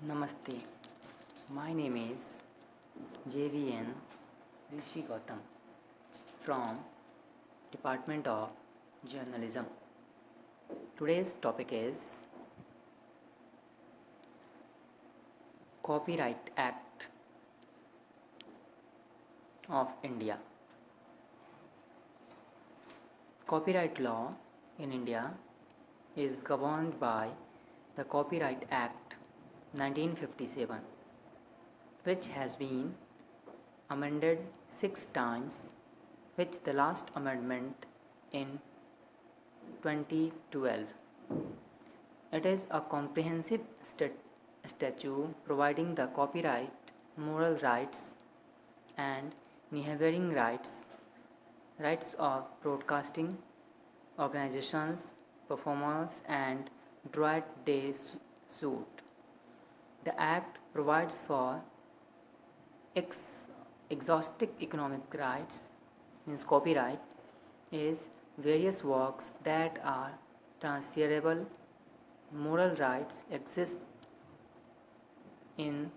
Namaste. My name is JVN Rishi Gautam from Department of Journalism. Today's topic is Copyright Act of India. Copyright law in India is governed by the Copyright Act 1957, which has been amended 6 times, with the last amendment in 2012. It is a comprehensive statute providing the copyright, moral rights, and neighboring rights of broadcasting organizations, performers, and right day suit. The Act provides for exhaustive economic rights, means copyright, is various works that are transferable. Moral rights exist in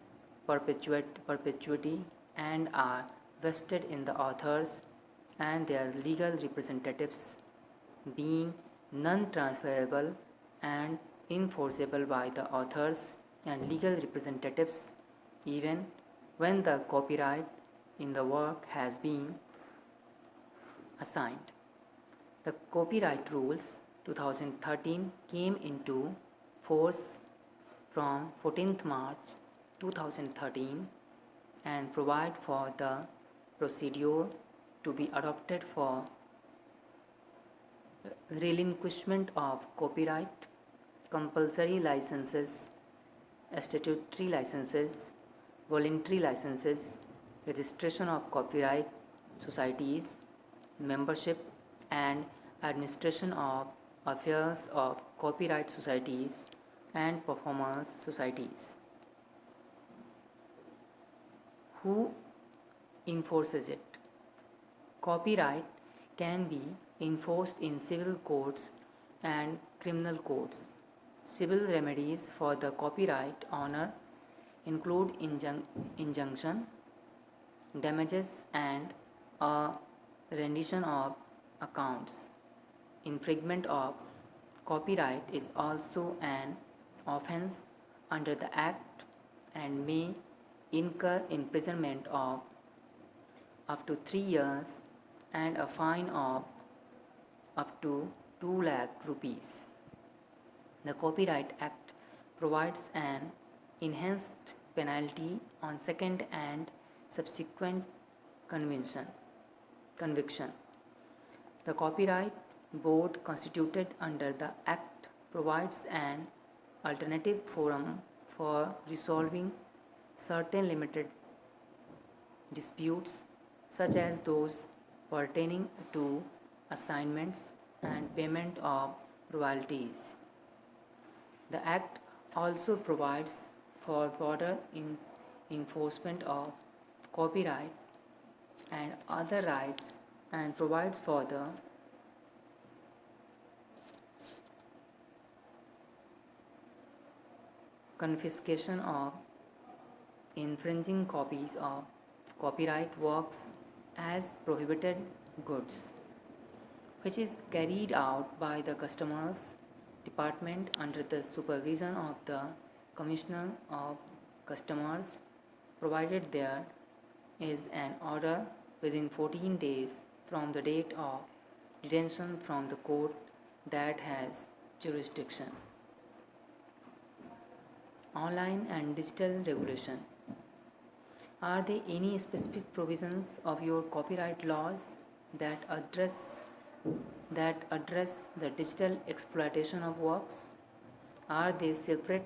perpetuity and are vested in the authors and their legal representatives, being non-transferable and enforceable by the authors and legal representatives even when the copyright in the work has been assigned. The Copyright Rules 2013 came into force from 14th March 2013 and provide for the procedure to be adopted for relinquishment of copyright, compulsory licenses, statutory licenses, voluntary licenses, registration of copyright societies, membership and administration of affairs of copyright societies and performance societies. Who enforces it? Copyright can be enforced in civil courts and criminal courts. Civil remedies for the copyright owner include injunction, damages, and a rendition of accounts. Infringement of copyright is also an offense under the Act and may incur imprisonment of up to 3 years and a fine of up to 2 lakh rupees. The Copyright Act provides an enhanced penalty on second and subsequent conviction. The Copyright Board constituted under the Act provides an alternative forum for resolving certain limited disputes, such as those pertaining to assignments and payment of royalties. The Act also provides for broader enforcement of copyright and other rights and provides for the confiscation of infringing copies of copyright works as prohibited goods, which is carried out by the Customs Department under the supervision of the Commissioner of Customs, provided there is an order within 14 days from the date of detention from the court that has jurisdiction. Online and digital regulation. Are there any specific provisions of your copyright laws that address the digital exploitation of works? Are there separate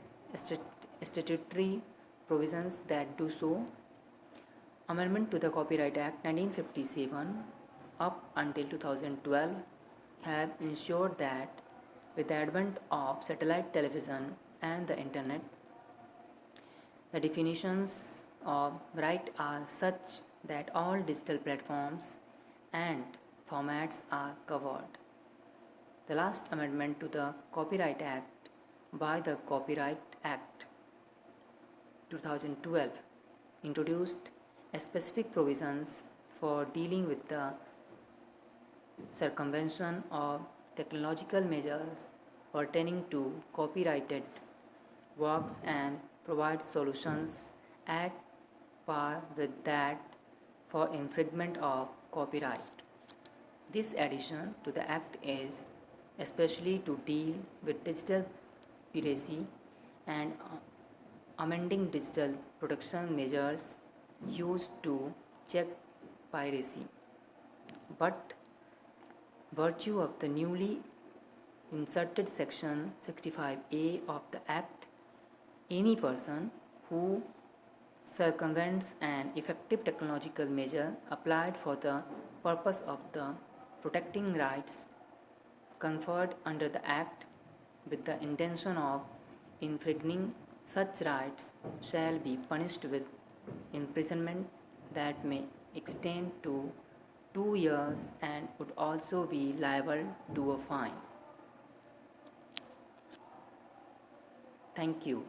statutory provisions that do so? Amendment to the Copyright Act 1957 up until 2012 have ensured that with the advent of satellite television and the internet, the definitions of right are such that all digital platforms and formats are covered. The last amendment to the Copyright Act by the Copyright Act 2012 introduced specific provisions for dealing with the circumvention of technological measures pertaining to copyrighted works and provides solutions at par with that for infringement of copyright. This addition to the Act is especially to deal with digital piracy and amending digital protection measures used to check piracy. But virtue of the newly inserted section 65A of the Act, any person who circumvents an effective technological measure applied for the purpose of the protecting rights conferred under the Act with the intention of infringing such rights shall be punished with imprisonment that may extend to 2 years and would also be liable to a fine. Thank you.